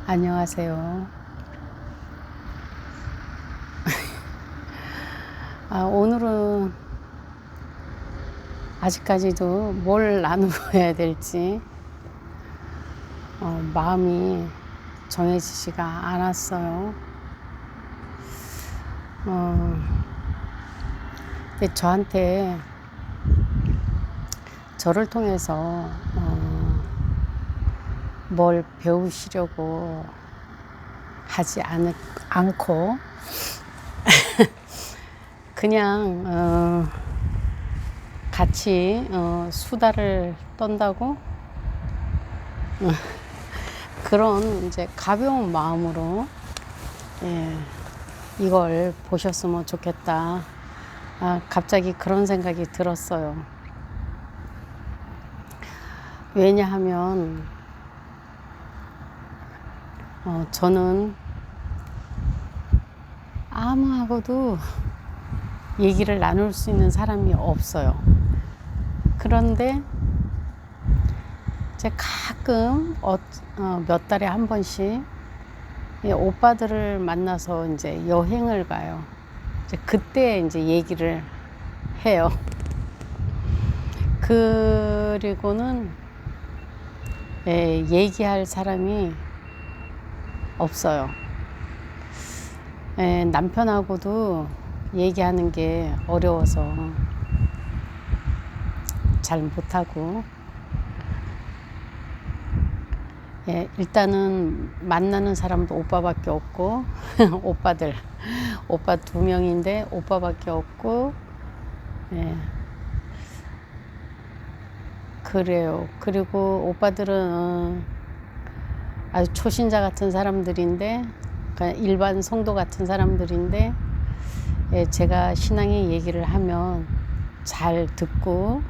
안녕하세요. 오늘은 아직까지도 뭘 나누어야 될지 마음이 정해지지가 않았어요. 근데 저한테 저를 통해서 뭘 배우시려고 하지 않고 그냥 같이 수다를 떤다고 그런 이제 가벼운 마음으로 이걸 보셨으면 좋겠다. 갑자기 그런 생각이 들었어요. 왜냐하면 저는 아무하고도 얘기를 나눌 수 있는 사람이 없어요. 그런데 이제 가끔 몇 달에 한 번씩 오빠들을 만나서 이제 여행을 가요. 이제 그때 이제 얘기를 해요. 그리고는 얘기할 사람이 없어요. 남편하고도 얘기하는 게 어려워서 잘 못하고, 일단은 만나는 사람도 오빠밖에 없고 오빠 2명인데 오빠밖에 없고, 그래요. 그리고 오빠들은 아주 초신자 같은 사람들인데, 그냥 일반 성도 같은 사람들인데, 제가 신앙의 얘기를 하면 잘 듣고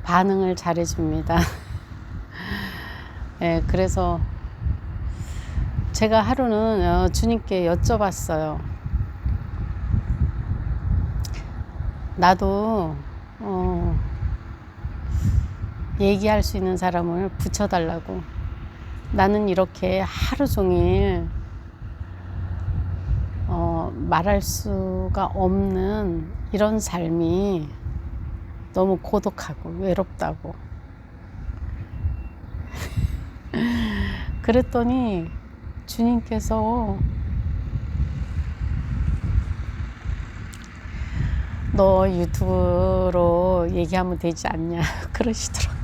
반응을 잘 해줍니다. 그래서 제가 하루는 주님께 여쭤봤어요. 나도 얘기할 수 있는 사람을 붙여달라고. 나는 이렇게 하루 종일 말할 수가 없는 이런 삶이 너무 고독하고 외롭다고. 그랬더니 주님께서 너 유튜브로 얘기하면 되지 않냐 그러시더라고.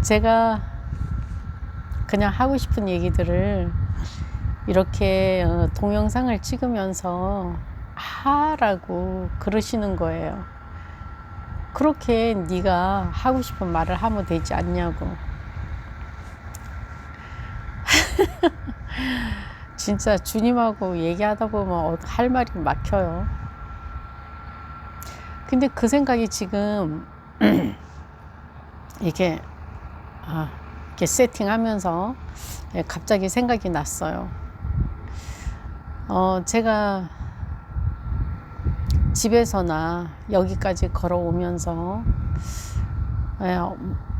제가 그냥 하고 싶은 얘기들을 이렇게 동영상을 찍으면서 하라고 그러시는 거예요. 그렇게 네가 하고 싶은 말을 하면 되지 않냐고. 진짜 주님하고 얘기하다 보면 할 말이 막혀요. 근데 그 생각이 지금 이렇게 세팅하면서 갑자기 생각이 났어요. 제가 집에서나 여기까지 걸어오면서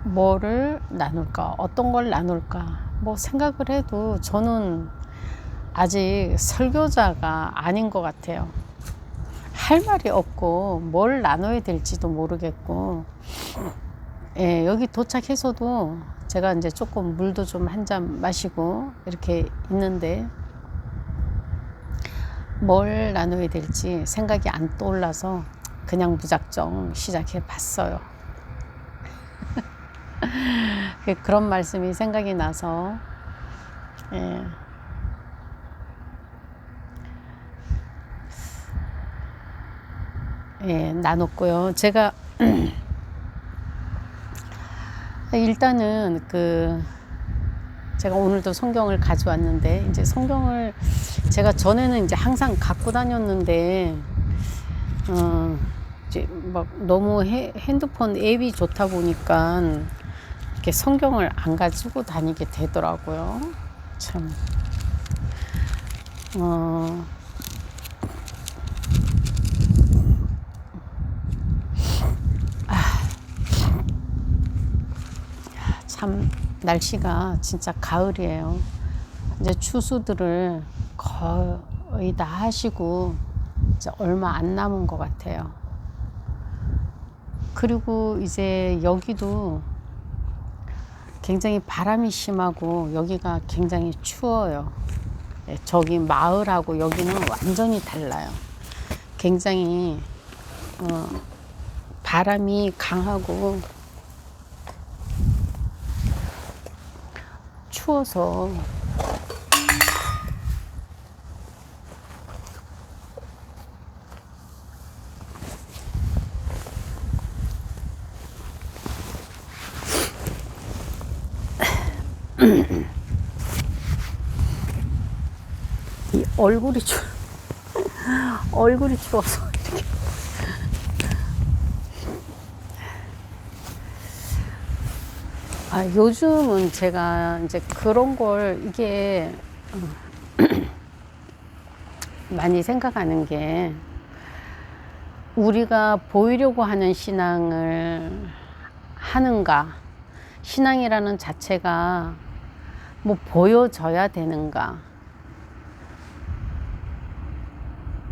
뭐를 나눌까, 어떤 걸 나눌까 뭐 생각을 해도 저는 아직 설교자가 아닌 것 같아요. 할 말이 없고 뭘 나눠야 될지도 모르겠고, 여기 도착해서도 제가 이제 조금 물도 좀 한 잔 마시고 이렇게 있는데 뭘 나눠야 될지 생각이 안 떠올라서 그냥 무작정 시작해 봤어요. 그런 말씀이 생각이 나서 나눴고요. 제가 일단은 제가 오늘도 성경을 가져왔는데, 이제 성경을 제가 전에는 이제 항상 갖고 다녔는데, 이제 막 너무 핸드폰 앱이 좋다 보니까 이렇게 성경을 안 가지고 다니게 되더라고요. 참. 참 날씨가 진짜 가을이에요. 이제 추수들을 거의 다 하시고 이제 얼마 안 남은 것 같아요. 그리고 이제 여기도 굉장히 바람이 심하고 여기가 굉장히 추워요. 저기 마을하고 여기는 완전히 달라요. 굉장히 바람이 강하고 추워서 이 얼굴이 추워서 이렇게. 요즘은 제가 이제 그런 걸 이게 많이 생각하는 게, 우리가 보이려고 하는 신앙을 하는가, 신앙이라는 자체가 뭐 보여져야 되는가,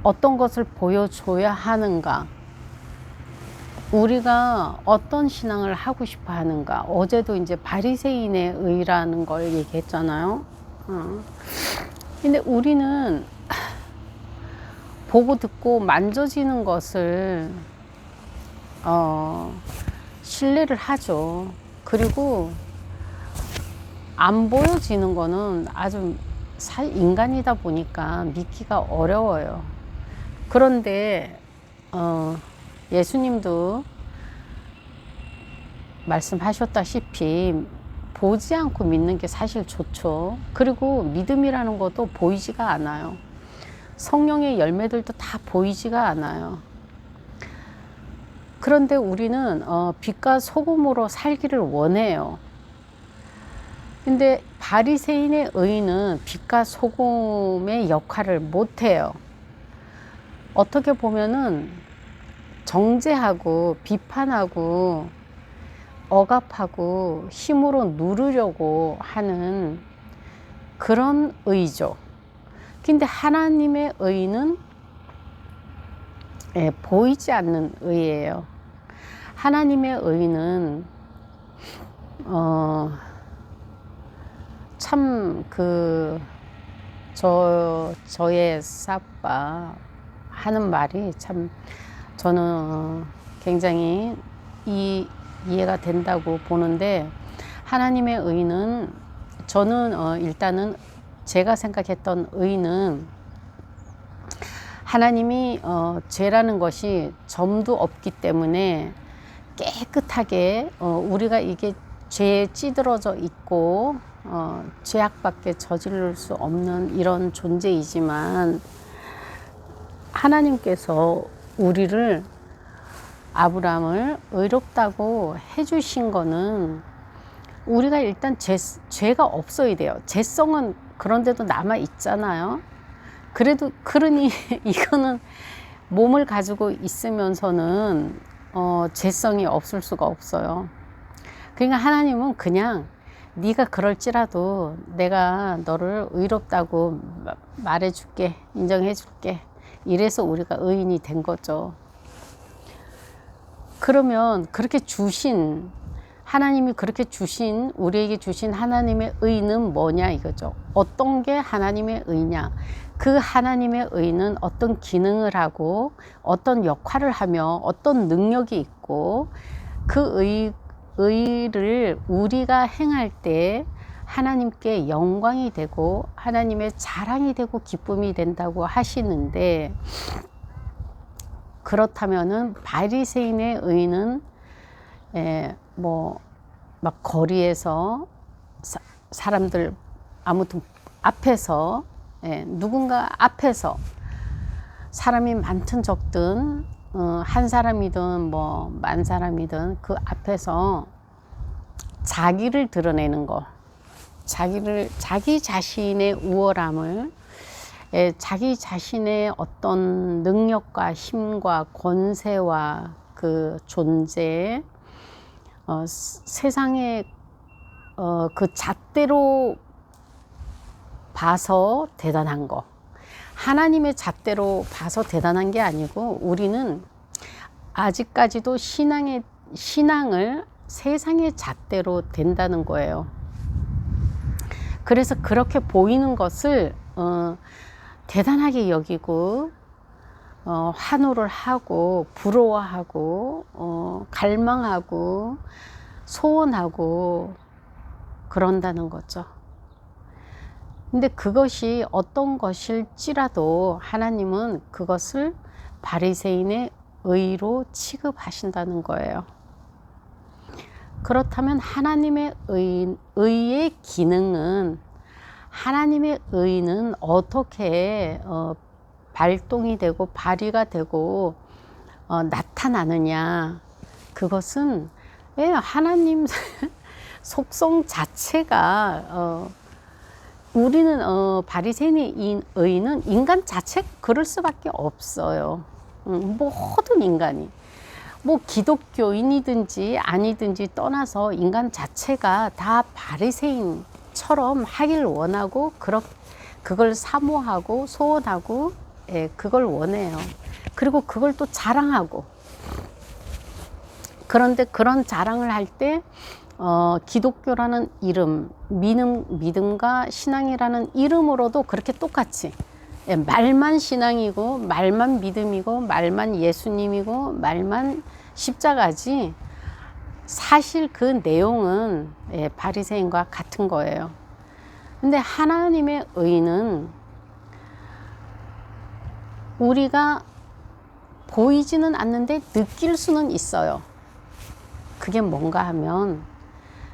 어떤 것을 보여줘야 하는가, 우리가 어떤 신앙을 하고 싶어 하는가. 어제도 이제 바리새인의 의라는 걸 얘기했잖아요. 근데 우리는 보고 듣고 만져지는 것을 신뢰를 하죠. 그리고 안 보여지는 거는 아주 인간이다 보니까 믿기가 어려워요. 그런데 예수님도 말씀하셨다시피 보지 않고 믿는 게 사실 좋죠. 그리고 믿음이라는 것도 보이지가 않아요. 성령의 열매들도 다 보이지가 않아요. 그런데 우리는 빛과 소금으로 살기를 원해요. 근데 바리새인의 의는 빛과 소금의 역할을 못해요. 어떻게 보면은 정죄하고 비판하고 억압하고 힘으로 누르려고 하는 그런 의죠. 근데 하나님의 의는 보이지 않는 의예요. 하나님의 의는 참 저의 사빠 하는 말이 참 저는 굉장히 이해가 된다고 보는데, 하나님의 의는, 저는 일단은 제가 생각했던 의는, 하나님이 죄라는 것이 점도 없기 때문에 깨끗하게 우리가 이게 죄에 찌들어져 있고 죄악밖에 저지를 수 없는 이런 존재이지만, 하나님께서 우리를, 아브라함을 의롭다고 해주신 거는 우리가 일단 죄가 없어야 돼요. 죄성은 그런데도 남아 있잖아요. 그래도 그러니 이거는 몸을 가지고 있으면서는 죄성이 없을 수가 없어요. 그러니까 하나님은 그냥 네가 그럴지라도 내가 너를 의롭다고 말해줄게, 인정해줄게, 이래서 우리가 의인이 된 거죠. 그러면 그렇게 주신, 하나님이 그렇게 주신, 우리에게 주신 하나님의 의는 뭐냐 이거죠. 어떤 게 하나님의 의냐. 그 하나님의 의는 어떤 기능을 하고 어떤 역할을 하며 어떤 능력이 있고, 그 의를 우리가 행할 때 하나님께 영광이 되고 하나님의 자랑이 되고 기쁨이 된다고 하시는데, 그렇다면은 바리새인의 의는 막 거리에서 사람들 아무튼 앞에서, 누군가 앞에서, 사람이 많든 적든 한 사람이든 뭐 만 사람이든 그 앞에서 자기를 드러내는 거, 자기 자신의 우월함을, 자기 자신의 어떤 능력과 힘과 권세와 그 존재, 세상에 그 잣대로 봐서 대단한 거, 하나님의 잣대로 봐서 대단한 게 아니고, 우리는 아직까지도 신앙을 세상의 잣대로 된다는 거예요. 그래서 그렇게 보이는 것을 대단하게 여기고 환호를 하고 부러워하고 갈망하고 소원하고 그런다는 거죠. 근데 그것이 어떤 것일지라도 하나님은 그것을 바리새인의 의로 취급하신다는 거예요. 그렇다면 하나님의 의의 기능은, 하나님의 의는 어떻게 발동이 되고 발휘가 되고 나타나느냐, 그것은 하나님 속성 자체가 우리는 바리새인의 의는 인간 자체 그럴 수밖에 없어요. 모든 인간이 뭐 기독교인이든지 아니든지 떠나서 인간 자체가 다 바리새인처럼 하길 원하고 그걸 사모하고 소원하고 그걸 원해요. 그리고 그걸 또 자랑하고. 그런데 그런 자랑을 할 때 기독교라는 이름, 믿음과 신앙이라는 이름으로도 그렇게 똑같이 말만 신앙이고 말만 믿음이고 말만 예수님이고 말만 십자가지, 사실 그 내용은 바리새인과 같은 거예요. 근데 하나님의 의는 우리가 보이지는 않는데 느낄 수는 있어요. 그게 뭔가 하면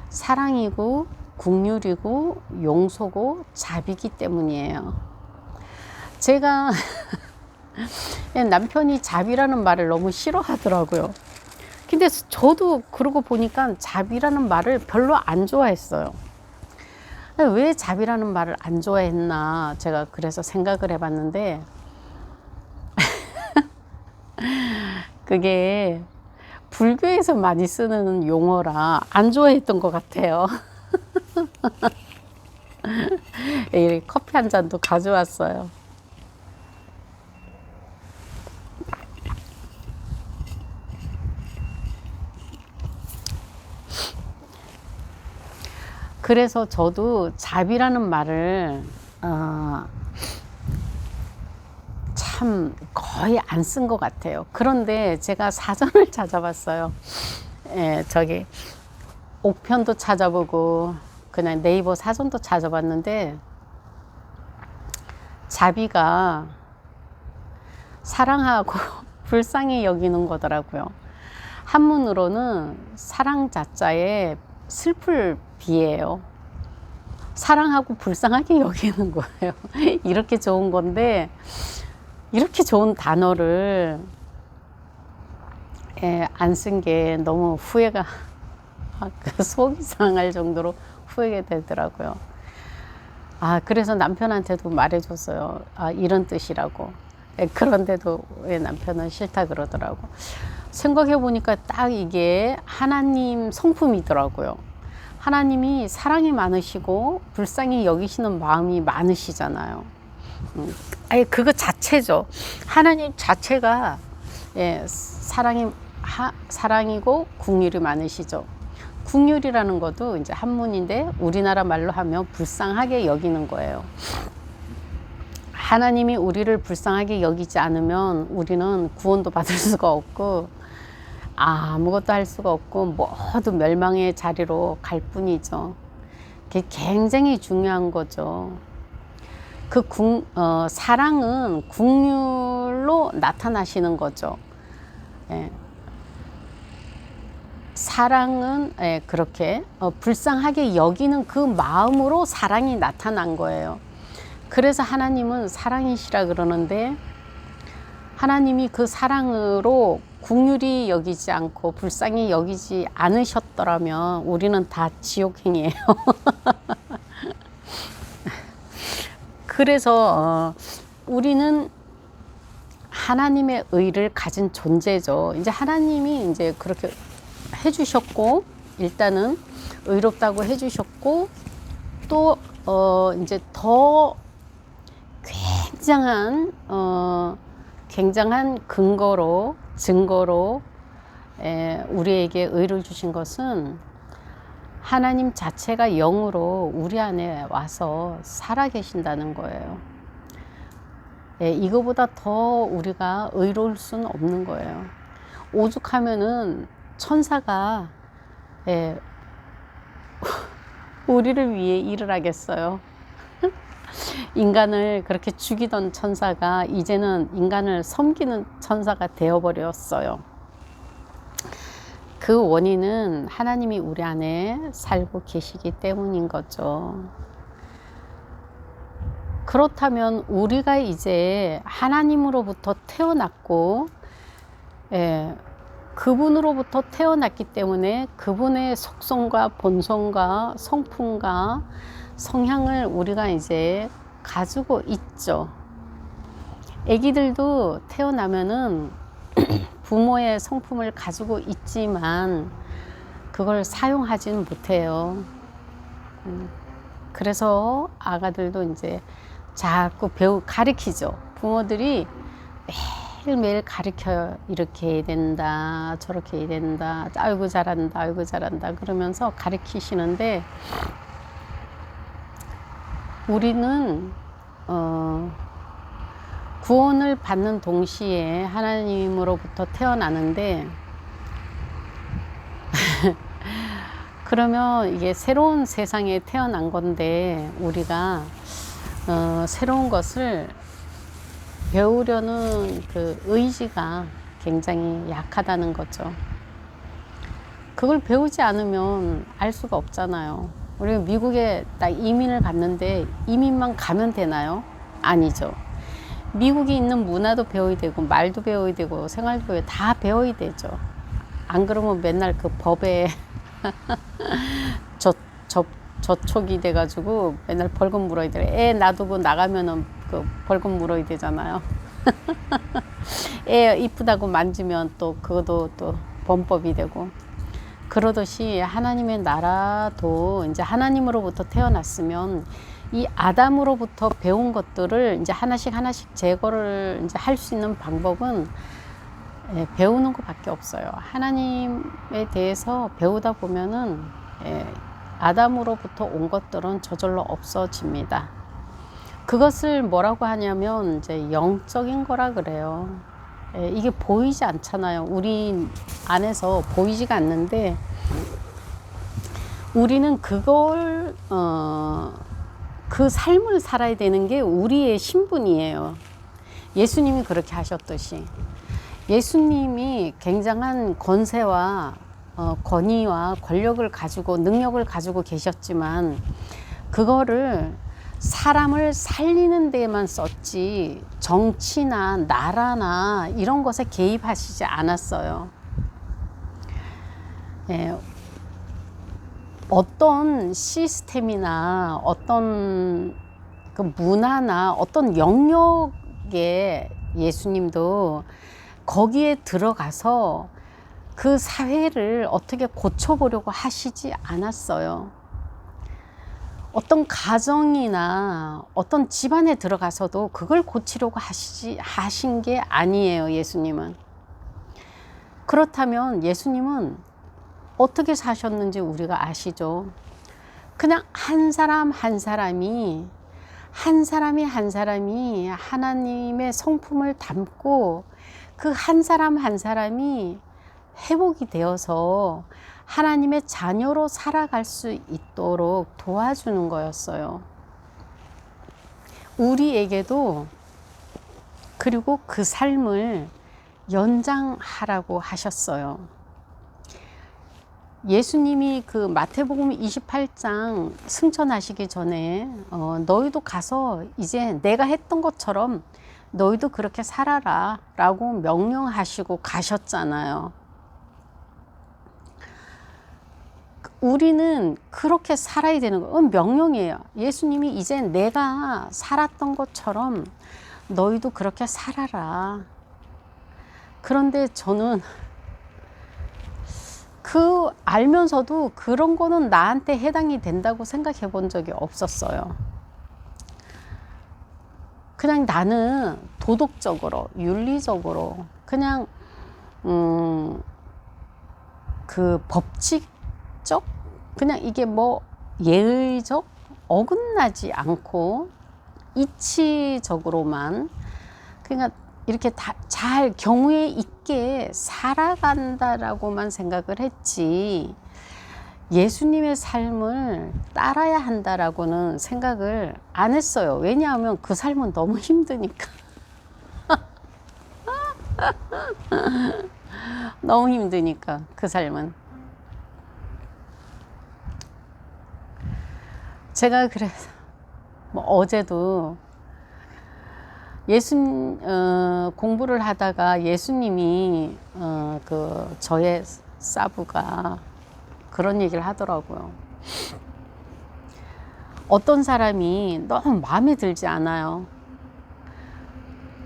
사랑이고 긍휼이고 용서고 자비기 때문이에요. 제가 남편이 자비라는 말을 너무 싫어하더라고요. 근데 저도 그러고 보니까 자비라는 말을 별로 안 좋아했어요. 왜 자비라는 말을 안 좋아했나, 제가 그래서 생각을 해봤는데 그게 불교에서 많이 쓰는 용어라 안 좋아했던 것 같아요. 커피 한 잔도 가져왔어요. 그래서 저도 자비라는 말을 참 거의 안 쓴 것 같아요. 그런데 제가 사전을 찾아봤어요. 저기 옥편도 찾아보고 그냥 네이버 사전도 찾아봤는데, 자비가 사랑하고 불쌍히 여기는 거더라고요. 한문으로는 사랑 자자에 슬플 비예요. 사랑하고 불쌍하게 여기는 거예요. 이렇게 좋은 건데, 이렇게 좋은 단어를 안 쓴 게 너무 후회가, 속이 상할 정도로 후회가 되더라고요. 그래서 남편한테도 말해줬어요. 이런 뜻이라고. 그런데도 왜 남편은 싫다 그러더라고. 생각해보니까 딱 이게 하나님 성품이더라고요. 하나님이 사랑이 많으시고 불쌍히 여기시는 마음이 많으시잖아요. 그거 자체죠. 하나님 자체가 사랑이고 긍휼이 많으시죠. 긍휼이라는 것도 이제 한문인데 우리나라 말로 하면 불쌍하게 여기는 거예요. 하나님이 우리를 불쌍하게 여기지 않으면 우리는 구원도 받을 수가 없고 아무것도 할 수가 없고 모두 멸망의 자리로 갈 뿐이죠. 그게 굉장히 중요한 거죠. 사랑은 긍휼로 나타나시는 거죠. 사랑은 그렇게 불쌍하게 여기는 그 마음으로 사랑이 나타난 거예요. 그래서 하나님은 사랑이시라 그러는데, 하나님이 그 사랑으로 긍휼히 여기지 않고 불쌍히 여기지 않으셨더라면 우리는 다 지옥행이에요. 그래서 우리는 하나님의 의를 가진 존재죠. 이제 하나님이 이제 그렇게 해주셨고, 일단은 의롭다고 해주셨고, 또 이제 더 굉장한 증거로 우리에게 의를 주신 것은 하나님 자체가 영으로 우리 안에 와서 살아 계신다는 거예요. 이거보다 더 우리가 의로울 수는 없는 거예요. 오죽하면은 천사가 우리를 위해 일을 하겠어요. 인간을 그렇게 죽이던 천사가 이제는 인간을 섬기는 천사가 되어버렸어요. 그 원인은 하나님이 우리 안에 살고 계시기 때문인 거죠. 그렇다면 우리가 이제 하나님으로부터 태어났고, 그분으로부터 태어났기 때문에 그분의 속성과 본성과 성품과 성향을 우리가 이제 가지고 있죠. 아기들도 태어나면은 부모의 성품을 가지고 있지만 그걸 사용하지는 못해요. 그래서 아가들도 이제 자꾸 가르치죠. 부모들이 매일매일 가르쳐요. 이렇게 해야 된다, 저렇게 해야 된다, 아이고 잘한다, 아이고 잘한다 그러면서 가르치시는데, 우리는 구원을 받는 동시에 하나님으로부터 태어나는데 그러면 이게 새로운 세상에 태어난 건데, 우리가 새로운 것을 배우려는 그 의지가 굉장히 약하다는 거죠. 그걸 배우지 않으면 알 수가 없잖아요. 우리 미국에 딱 이민을 갔는데 이민만 가면 되나요? 아니죠. 미국에 있는 문화도 배워야 되고, 말도 배워야 되고, 생활도 배워야 다 배워야 되죠. 안 그러면 맨날 그 법에 저촉이 돼가지고 맨날 벌금 물어야 돼. 애 놔두고 나가면은 그 벌금 물어야 되잖아요. 애 이쁘다고 만지면 또 그것도 또 범법이 되고. 그러듯이 하나님의 나라도 이제 하나님으로부터 태어났으면 이 아담으로부터 배운 것들을 이제 하나씩 제거를 이제 할 수 있는 방법은 배우는 것밖에 없어요. 하나님에 대해서 배우다 보면은 아담으로부터 온 것들은 저절로 없어집니다. 그것을 뭐라고 하냐면 이제 영적인 거라 그래요. 이게 보이지 않잖아요. 우리 안에서 보이지가 않는데, 우리는 그걸 그 삶을 살아야 되는 게 우리의 신분이에요. 예수님이 그렇게 하셨듯이, 예수님이 굉장한 권세와 권위와 권력을 가지고 능력을 가지고 계셨지만 그거를 사람을 살리는 데에만 썼지 정치나 나라나 이런 것에 개입하시지 않았어요. 어떤 시스템이나 어떤 그 문화나 어떤 영역에 예수님도 거기에 들어가서 그 사회를 어떻게 고쳐보려고 하시지 않았어요. 어떤 가정이나 어떤 집안에 들어가서도 그걸 고치려고 하신 게 아니에요, 예수님은. 그렇다면 예수님은 어떻게 사셨는지 우리가 아시죠? 그냥 한 사람 한 사람이 하나님의 성품을 담고 그 한 사람 한 사람이 회복이 되어서 하나님의 자녀로 살아갈 수 있도록 도와주는 거였어요. 우리에게도 그리고 그 삶을 연장하라고 하셨어요. 예수님이 그 마태복음 28장 승천하시기 전에 너희도 가서 이제 내가 했던 것처럼 너희도 그렇게 살아라 라고 명령하시고 가셨잖아요. 우리는 그렇게 살아야 되는 거예요. 명령이에요. 예수님이 이제 내가 살았던 것처럼 너희도 그렇게 살아라. 그런데 저는 그 알면서도 그런 거는 나한테 해당이 된다고 생각해 본 적이 없었어요. 그냥 나는 도덕적으로, 윤리적으로, 그냥 그 법칙적, 그냥 이게 뭐 예의적, 어긋나지 않고 이치적으로만, 그러니까 이렇게 잘 경우에 있게 살아간다라고만 생각을 했지, 예수님의 삶을 따라야 한다라고는 생각을 안 했어요. 왜냐하면 그 삶은 너무 힘드니까. 너무 힘드니까, 그 삶은. 제가 그래서 뭐 어제도 공부를 하다가 예수님이 그 저의 사부가 그런 얘기를 하더라고요. 어떤 사람이 너무 마음에 들지 않아요.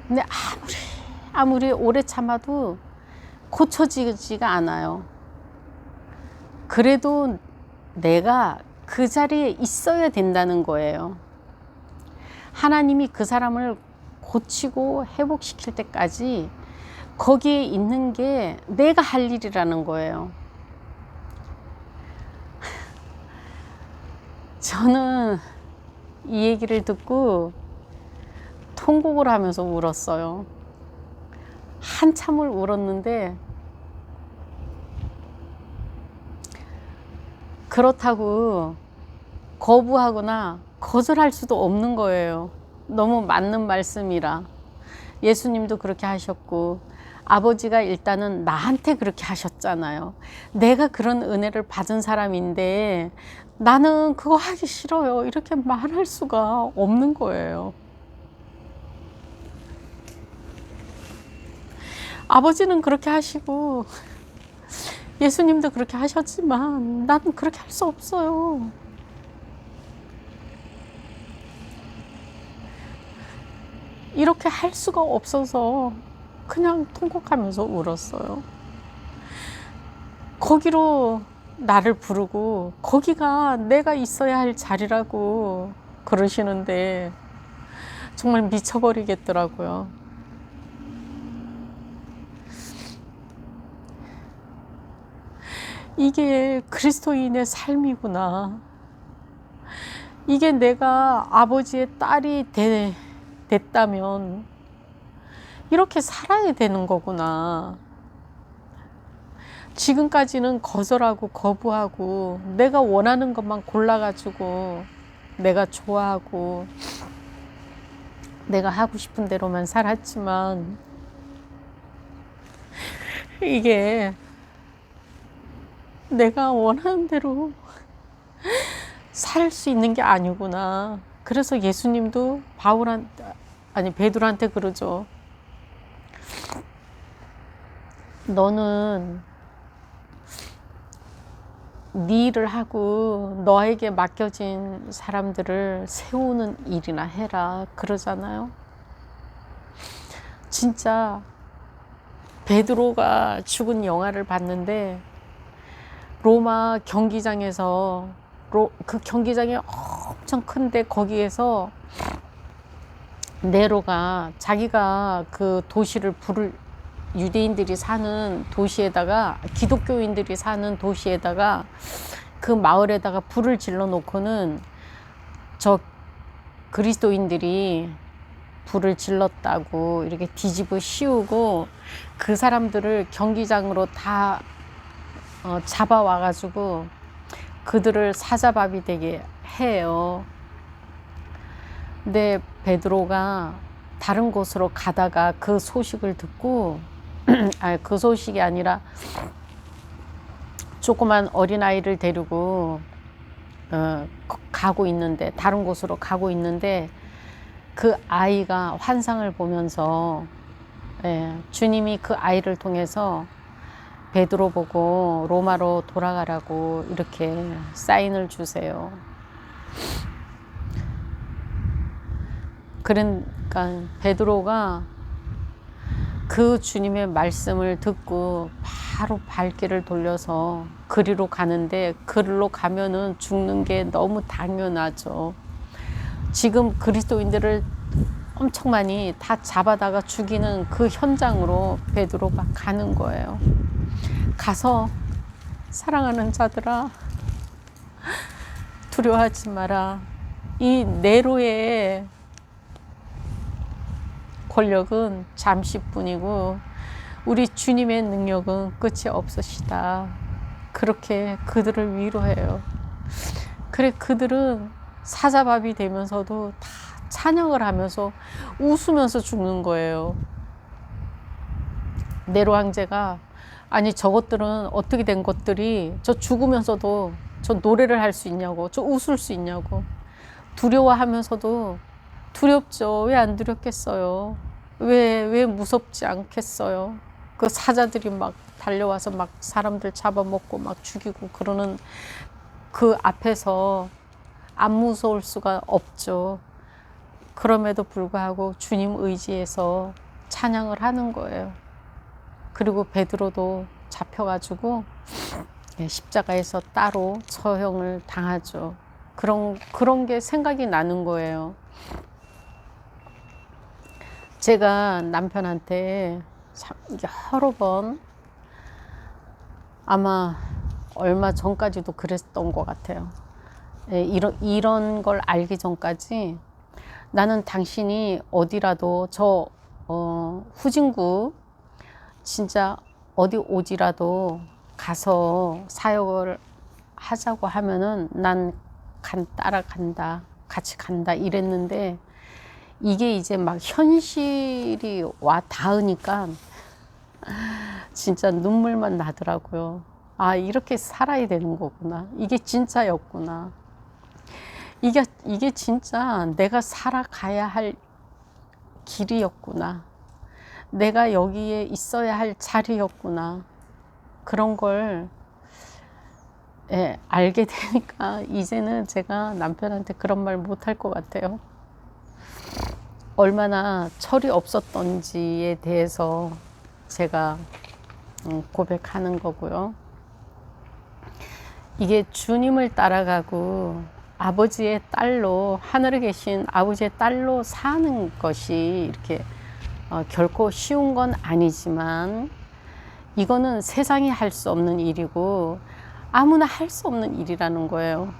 근데 아무리 오래 참아도 고쳐지지가 않아요. 그래도 내가 그 자리에 있어야 된다는 거예요. 하나님이 그 사람을 고치고 회복시킬 때까지 거기에 있는 게 내가 할 일이라는 거예요. 저는 이 얘기를 듣고 통곡을 하면서 울었어요. 한참을 울었는데, 그렇다고 거부하거나 거절할 수도 없는 거예요. 너무 맞는 말씀이라. 예수님도 그렇게 하셨고 아버지가 일단은 나한테 그렇게 하셨잖아요. 내가 그런 은혜를 받은 사람인데 나는 그거 하기 싫어요, 이렇게 말할 수가 없는 거예요. 아버지는 그렇게 하시고 예수님도 그렇게 하셨지만 나는 그렇게 할 수 없어요. 이렇게 할 수가 없어서 그냥 통곡하면서 울었어요. 거기로 나를 부르고 거기가 내가 있어야 할 자리라고 그러시는데 정말 미쳐버리겠더라고요. 이게 그리스도인의 삶이구나. 이게 내가 아버지의 딸이 됐다면 이렇게 살아야 되는 거구나. 지금까지는 거절하고 거부하고 내가 원하는 것만 골라가지고 내가 좋아하고 내가 하고 싶은 대로만 살았지만 이게 내가 원하는 대로 살 수 있는 게 아니구나. 그래서 예수님도 베드로한테 그러죠. 너는 네 일을 하고 너에게 맡겨진 사람들을 세우는 일이나 해라, 그러잖아요. 진짜 베드로가 죽은 영화를 봤는데 로마 경기장에서 그 경기장이 엄청 큰데 거기에서 네로가 자기가 그 도시를 유대인들이 사는 도시에다가, 기독교인들이 사는 도시에다가, 그 마을에다가 불을 질러 놓고는 저 그리스도인들이 불을 질렀다고 이렇게 뒤집어 씌우고 그 사람들을 경기장으로 다 잡아와 가지고 그들을 사자밥이 되게 해요. 근데 베드로가 다른 곳으로 가다가 그 소식을 듣고 그 소식이 아니라 조그만 어린아이를 데리고 가고 있는데, 다른 곳으로 가고 있는데 그 아이가 환상을 보면서 주님이 그 아이를 통해서 베드로 보고 로마로 돌아가라고 이렇게 사인을 주세요. 그러니까 베드로가 그 주님의 말씀을 듣고 바로 발길을 돌려서 그리로 가는데, 그리로 가면은 죽는 게 너무 당연하죠. 지금 그리스도인들을 엄청 많이 다 잡아다가 죽이는 그 현장으로 베드로가 가는 거예요. 가서 사랑하는 자들아, 두려워하지 마라. 이 네로의 권력은 잠시뿐이고 우리 주님의 능력은 끝이 없으시다. 그렇게 그들을 위로해요. 그래, 그들은 사자밥이 되면서도 다 찬양을 하면서 웃으면서 죽는 거예요. 네로 황제가, 아니 저것들은 어떻게 된 것들이 저 죽으면서도 저 노래를 할 수 있냐고, 저 웃을 수 있냐고. 두려워하면서도 두렵죠. 왜 안 두렵겠어요? 왜 무섭지 않겠어요? 그 사자들이 막 달려와서 막 사람들 잡아먹고 막 죽이고 그러는 그 앞에서 안 무서울 수가 없죠. 그럼에도 불구하고 주님 의지해서 찬양을 하는 거예요. 그리고 베드로도 잡혀가지고 십자가에서 따로 처형을 당하죠. 그런 게 생각이 나는 거예요. 제가 남편한테 참 여러 번, 아마 얼마 전까지도 그랬던 것 같아요. 이런 걸 알기 전까지 나는 당신이 어디라도 후진국 진짜 어디 오지라도 가서 사역을 하자고 하면은 난 따라간다, 같이 간다 이랬는데, 이게 이제 막 현실이 와 닿으니까 진짜 눈물만 나더라고요. 아, 이렇게 살아야 되는 거구나. 이게 진짜였구나. 이게 진짜 내가 살아가야 할 길이었구나. 내가 여기에 있어야 할 자리였구나. 그런 걸 알게 되니까 이제는 제가 남편한테 그런 말 못할 것 같아요. 얼마나 철이 없었던지에 대해서 제가 고백하는 거고요. 이게 주님을 따라가고 아버지의 딸로, 하늘에 계신 아버지의 딸로 사는 것이 이렇게 결코 쉬운 건 아니지만, 이거는 세상이 할 수 없는 일이고 아무나 할 수 없는 일이라는 거예요.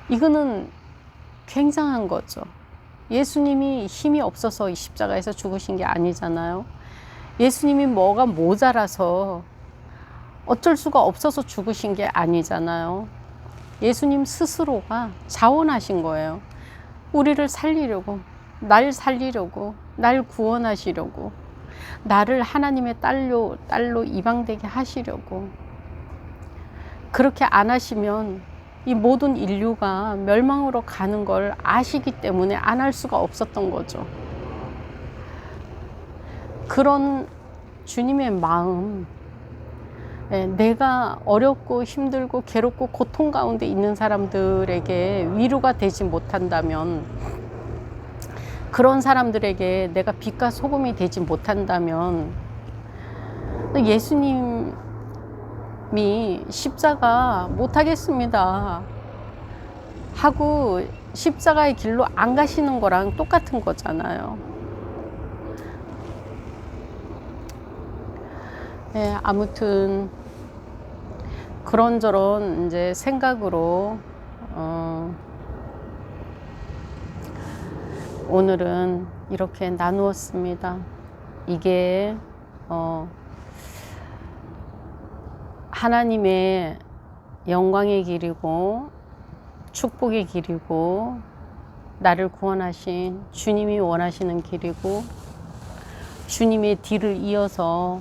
이거는 굉장한 거죠. 예수님이 힘이 없어서 이 십자가에서 죽으신 게 아니잖아요. 예수님이 뭐가 모자라서 어쩔 수가 없어서 죽으신 게 아니잖아요. 예수님 스스로가 자원하신 거예요. 우리를 살리려고, 날 살리려고, 날 구원하시려고, 나를 하나님의 딸로 이방되게 하시려고. 그렇게 안 하시면 이 모든 인류가 멸망으로 가는 걸 아시기 때문에 안 할 수가 없었던 거죠. 그런 주님의 마음, 내가 어렵고 힘들고 괴롭고 고통 가운데 있는 사람들에게 위로가 되지 못한다면, 그런 사람들에게 내가 빛과 소금이 되지 못한다면, 예수님이 십자가 못하겠습니다 하고 십자가의 길로 안 가시는 거랑 똑같은 거잖아요. 아무튼 그런저런 이제 생각으로 오늘은 이렇게 나누었습니다. 이게 하나님의 영광의 길이고 축복의 길이고 나를 구원하신 주님이 원하시는 길이고, 주님의 뒤를 이어서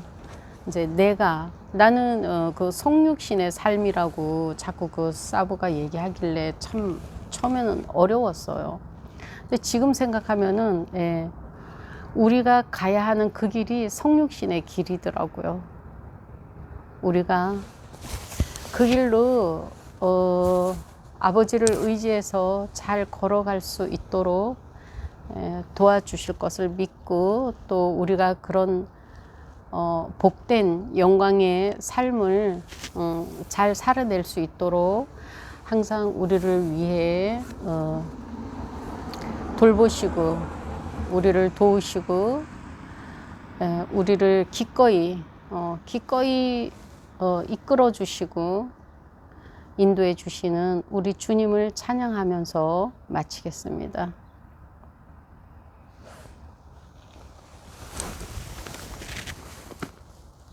이제 나는 그 성육신의 삶이라고 자꾸 그 사부가 얘기하길래 참 처음에는 어려웠어요. 근데 지금 생각하면은 우리가 가야 하는 그 길이 성육신의 길이더라고요. 우리가 그 길로 아버지를 의지해서 잘 걸어갈 수 있도록 도와주실 것을 믿고 또 우리가 그런 복된 영광의 삶을 잘 살아낼 수 있도록 항상 우리를 위해 돌보시고 우리를 도우시고 우리를 기꺼이 이끌어 주시고 인도해 주시는 우리 주님을 찬양하면서 마치겠습니다.